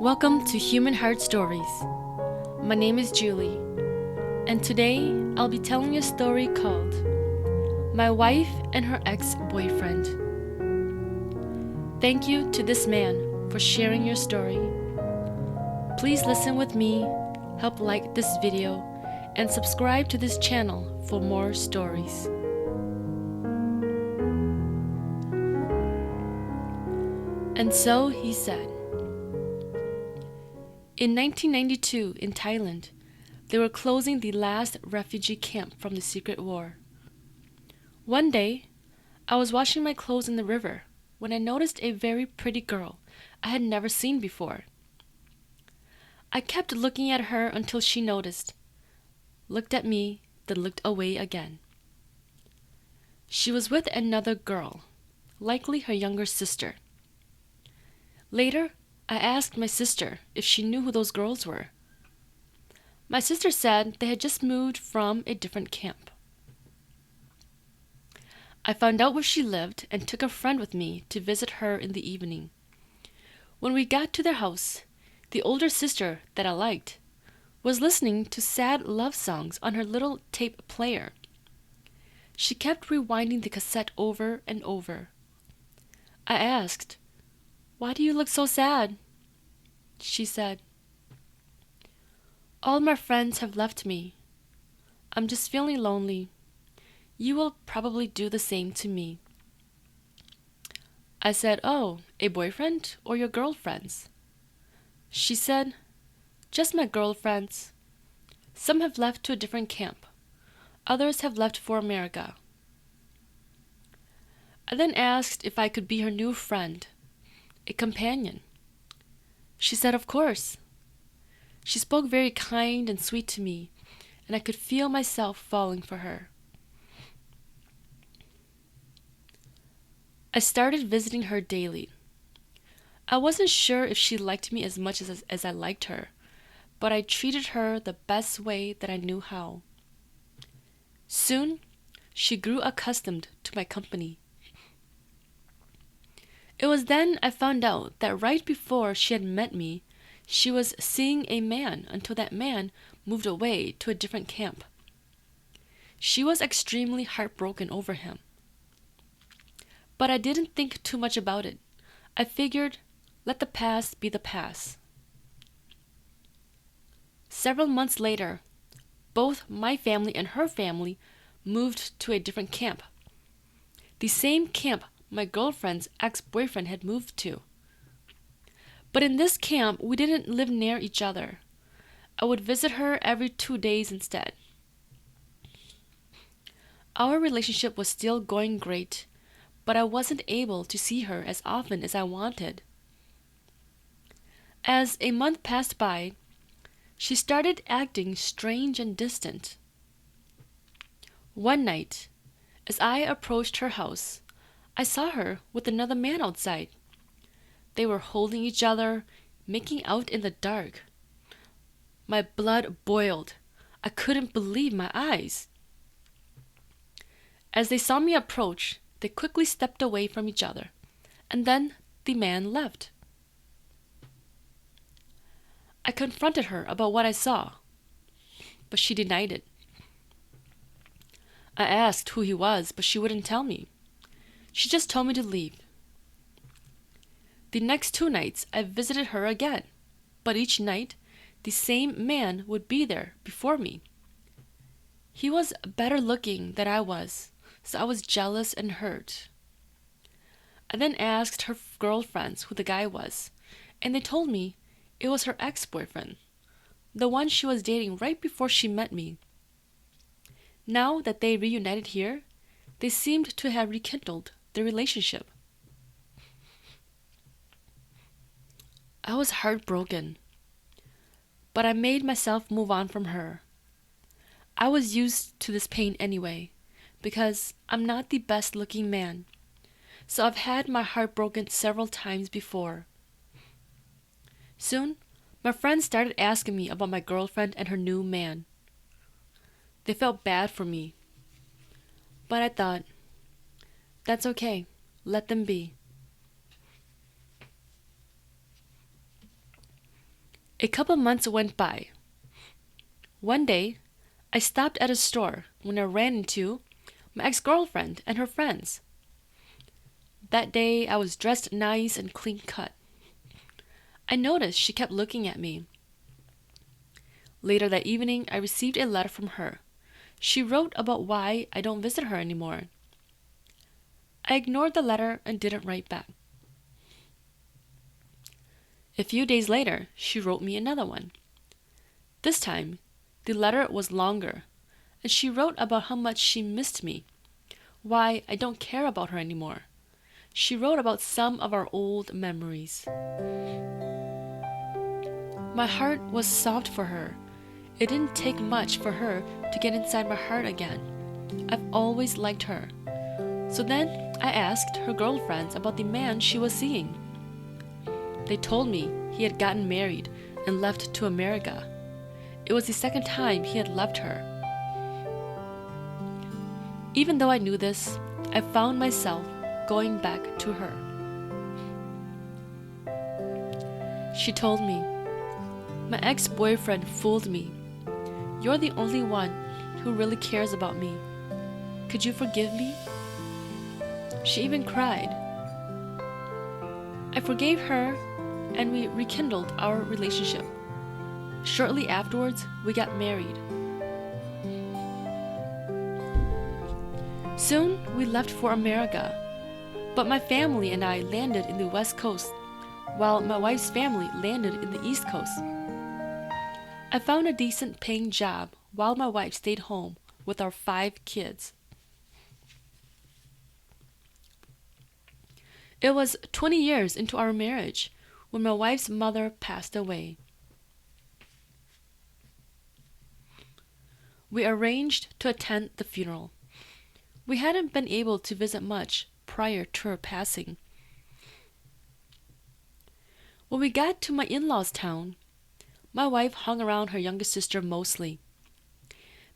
Welcome to Human Heart Stories. My name is Julie, and today I'll be telling a story called My Wife and Her Ex-Boyfriend. Thank you to this man for sharing your story. Please listen with me, help like this video, and subscribe to this channel for more stories. And so he said. In 1992 in Thailand, they were closing the last refugee camp from the secret war. One day, I was washing my clothes in the river when I noticed a very pretty girl I had never seen before. I kept looking at her until she noticed, looked at me, then looked away again. She was with another girl, likely her younger sister. Later, I asked my sister if she knew who those girls were. My sister said they had just moved from a different camp. I found out where she lived and took a friend with me to visit her in the evening. When we got to their house, the older sister that I liked was listening to sad love songs on her little tape player. She kept rewinding the cassette over and over. I asked, "Why do you look so sad?" She said, "All my friends have left me. I'm just feeling lonely. You will probably do the same to me." I said, "Oh, a boyfriend or your girlfriends?" She said, "Just my girlfriends. Some have left to a different camp. Others have left for America." I then asked if I could be her new friend, a companion. She said, "Of course." She spoke very kind and sweet to me, and I could feel myself falling for her. I started visiting her daily. I wasn't sure if she liked me as much as I liked her, but I treated her the best way that I knew how. Soon, she grew accustomed to my company. It was then I found out that right before she had met me, she was seeing a man until that man moved away to a different camp. She was extremely heartbroken over him. But I didn't think too much about it. I figured, let the past be the past. Several months later, both my family and her family moved to a different camp. The same camp my girlfriend's ex-boyfriend had moved to. But in this camp, we didn't live near each other. I would visit her every 2 days instead. Our relationship was still going great, but I wasn't able to see her as often as I wanted. As a month passed by, she started acting strange and distant. One night, as I approached her house, I saw her with another man outside. They were holding each other, making out in the dark. My blood boiled. I couldn't believe my eyes. As they saw me approach, they quickly stepped away from each other, and then the man left. I confronted her about what I saw, but she denied it. I asked who he was, but she wouldn't tell me. She just told me to leave. The next 2 nights, I visited her again, but each night, the same man would be there before me. He was better looking than I was, so I was jealous and hurt. I then asked her girlfriends who the guy was, and they told me it was her ex-boyfriend, the one she was dating right before she met me. Now that they reunited here, they seemed to have rekindled their relationship. I was heartbroken, but I made myself move on from her. I was used to this pain anyway, because I'm not the best looking man, so I've had my heart broken several times before. Soon, my friends started asking me about my girlfriend and her new man. They felt bad for me, but I thought, that's okay, let them be. A couple months went by. One day, I stopped at a store when I ran into my ex girlfriend and her friends. That day, I was dressed nice and clean cut. I noticed she kept looking at me. Later that evening, I received a letter from her. She wrote about why I don't visit her anymore. I ignored the letter and didn't write back. A few days later, she wrote me another one. This time, the letter was longer, and she wrote about how much she missed me, why I don't care about her anymore. She wrote about some of our old memories. My heart was soft for her. It didn't take much for her to get inside my heart again. I've always liked her. So then I asked her girlfriends about the man she was seeing. They told me he had gotten married and left to America. It was the second time he had left her. Even though I knew this, I found myself going back to her. She told me, "My ex-boyfriend fooled me. You're the only one who really cares about me. Could you forgive me?" She even cried. I forgave her and we rekindled our relationship. Shortly afterwards, we got married. Soon, we left for America, but my family and I landed in the West Coast, while my wife's family landed in the East Coast. I found a decent paying job while my wife stayed home with our 5 kids. It was 20 years into our marriage when my wife's mother passed away. We arranged to attend the funeral. We hadn't been able to visit much prior to her passing. When we got to my in-laws' town, my wife hung around her younger sister mostly.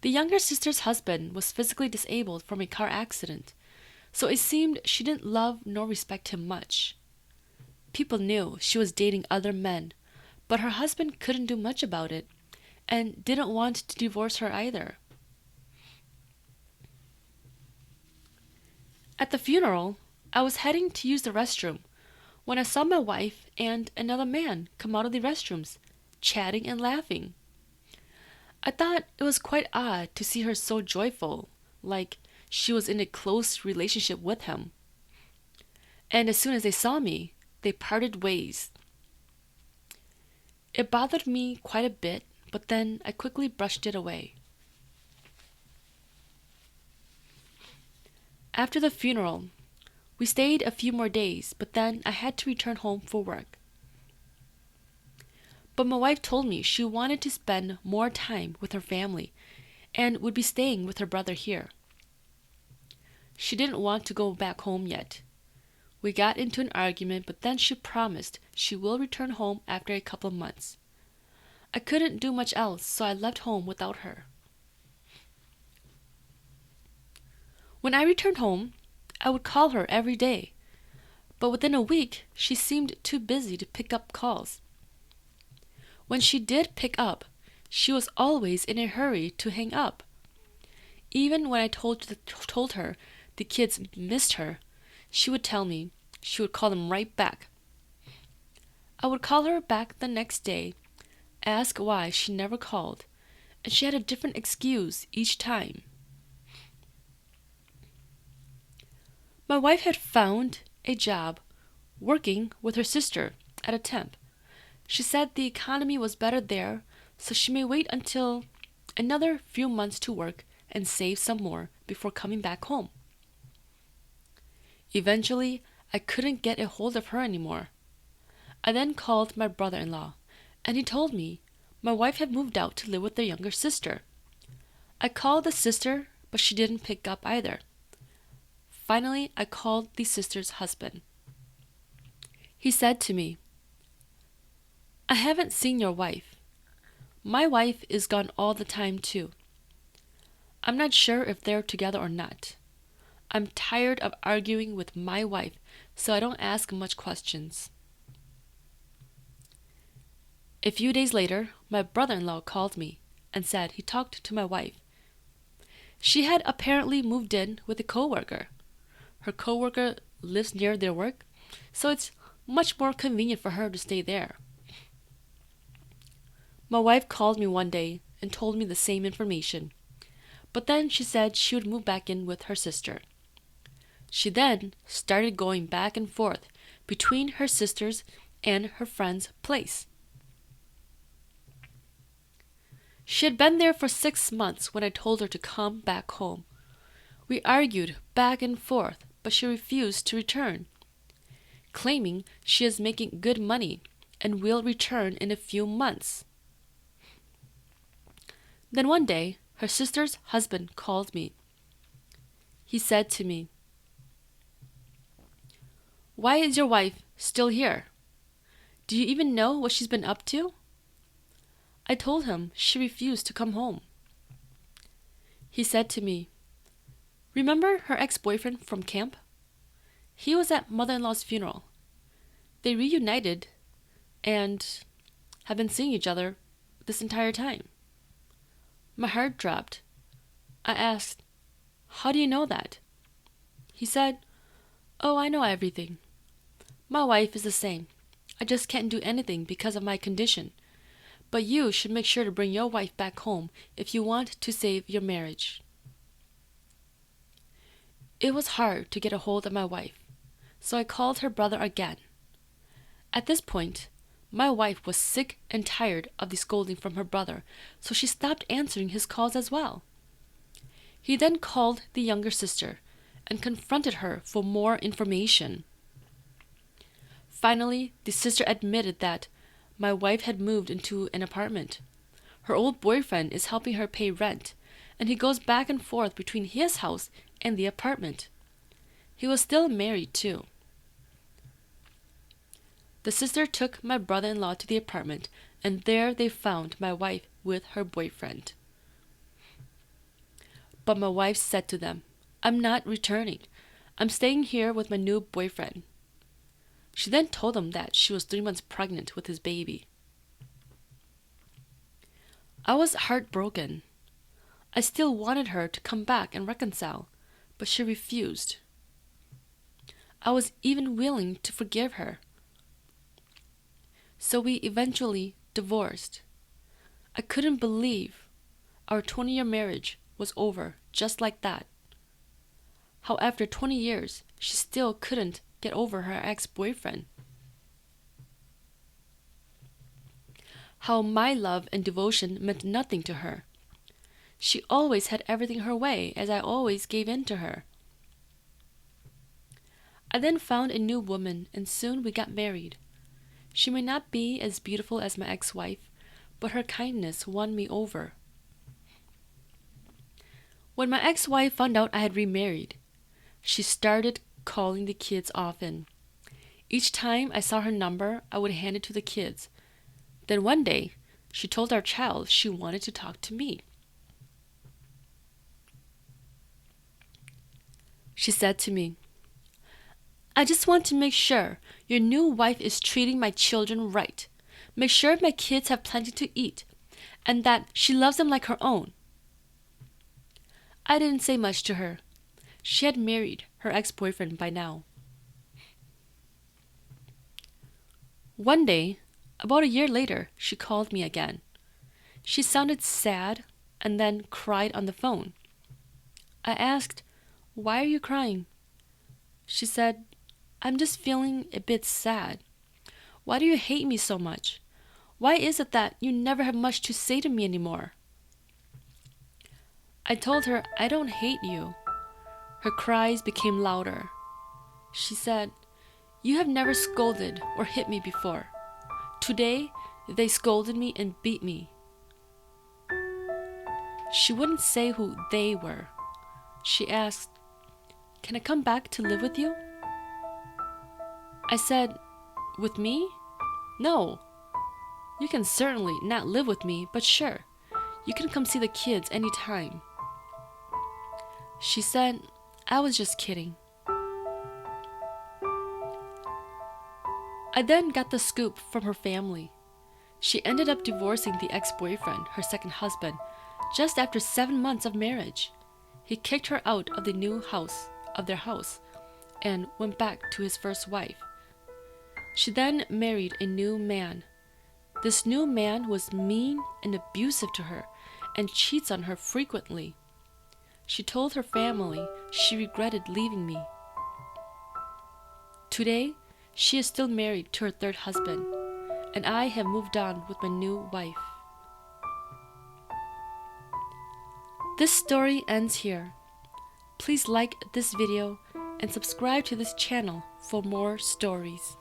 The younger sister's husband was physically disabled from a car accident, so it seemed she didn't love nor respect him much. People knew she was dating other men, but her husband couldn't do much about it and didn't want to divorce her either. At the funeral, I was heading to use the restroom when I saw my wife and another man come out of the restrooms, chatting and laughing. I thought it was quite odd to see her so joyful, like she was in a close relationship with him. And as soon as they saw me, they parted ways. It bothered me quite a bit, but then I quickly brushed it away. After the funeral, we stayed a few more days, but then I had to return home for work. But my wife told me she wanted to spend more time with her family and would be staying with her brother here. She didn't want to go back home yet. We got into an argument, but then she promised she will return home after a couple of months. I couldn't do much else, so I left home without her. When I returned home, I would call her every day, but within a week, she seemed too busy to pick up calls. When she did pick up, she was always in a hurry to hang up. Even when I told her the kids missed her, she would tell me she would call them right back. I would call her back the next day, ask why she never called, and she had a different excuse each time. My wife had found a job working with her sister at a temp. She said the economy was better there, so she may wait until another few months to work and save some more before coming back home. Eventually, I couldn't get a hold of her anymore. I then called my brother-in-law, and he told me my wife had moved out to live with their younger sister. I called the sister, but she didn't pick up either. Finally, I called the sister's husband. He said to me, "I haven't seen your wife. My wife is gone all the time too. I'm not sure if they're together or not. I'm tired of arguing with my wife, so I don't ask much questions." A few days later, my brother-in-law called me and said he talked to my wife. She had apparently moved in with a coworker. Her coworker lives near their work, so it's much more convenient for her to stay there. My wife called me one day and told me the same information, but then she said she would move back in with her sister. She then started going back and forth between her sister's and her friend's place. She had been there for 6 months when I told her to come back home. We argued back and forth, but she refused to return, claiming she is making good money and will return in a few months. Then one day, her sister's husband called me. He said to me, "Why is your wife still here? Do you even know what she's been up to?" I told him she refused to come home. He said to me, "Remember her ex-boyfriend from camp? He was at mother-in-law's funeral. They reunited and have been seeing each other this entire time." My heart dropped. I asked, "How do you know that?" He said, "Oh, I know everything. My wife is the same. I just can't do anything because of my condition. But you should make sure to bring your wife back home if you want to save your marriage." It was hard to get a hold of my wife, so I called her brother again. At this point, my wife was sick and tired of the scolding from her brother, so she stopped answering his calls as well. He then called the younger sister and confronted her for more information. Finally, the sister admitted that my wife had moved into an apartment. Her old boyfriend is helping her pay rent, and he goes back and forth between his house and the apartment. He was still married, too. The sister took my brother-in-law to the apartment, and there they found my wife with her boyfriend. But my wife said to them, "I'm not returning. I'm staying here with my new boyfriend." She then told them that she was 3 months pregnant with his baby. I was heartbroken. I still wanted her to come back and reconcile, but she refused. I was even willing to forgive her. So we eventually divorced. I couldn't believe our 20-year marriage was over just like that. How after 20 years, she still couldn't get over her ex-boyfriend. How my love and devotion meant nothing to her. She always had everything her way, as I always gave in to her. I then found a new woman, and soon we got married. She may not be as beautiful as my ex-wife, but her kindness won me over. When my ex-wife found out I had remarried, she started calling the kids often. Each time I saw her number, I would hand it to the kids. Then one day, she told our child she wanted to talk to me. She said to me, "I just want to make sure your new wife is treating my children right. Make sure my kids have plenty to eat, and that she loves them like her own." I didn't say much to her. She had married her ex-boyfriend by now. One day, about a year later, she called me again. She sounded sad and then cried on the phone. I asked, "Why are you crying?" She said, "I'm just feeling a bit sad. Why do you hate me so much? Why is it that you never have much to say to me anymore?" I told her I don't hate you. Her cries became louder. She said, "You have never scolded or hit me before. Today, they scolded me and beat me." She wouldn't say who they were. She asked, "Can I come back to live with you?" I said, "With me? No. You can certainly not live with me, but sure, you can come see the kids anytime." She said, "I was just kidding." I then got the scoop from her family. She ended up divorcing the ex-boyfriend, her second husband, just after 7 months of marriage. He kicked her out of their house, and went back to his first wife. She then married a new man. This new man was mean and abusive to her and cheats on her frequently. She told her family she regretted leaving me. Today, she is still married to her third husband, and I have moved on with my new wife. This story ends here. Please like this video and subscribe to this channel for more stories.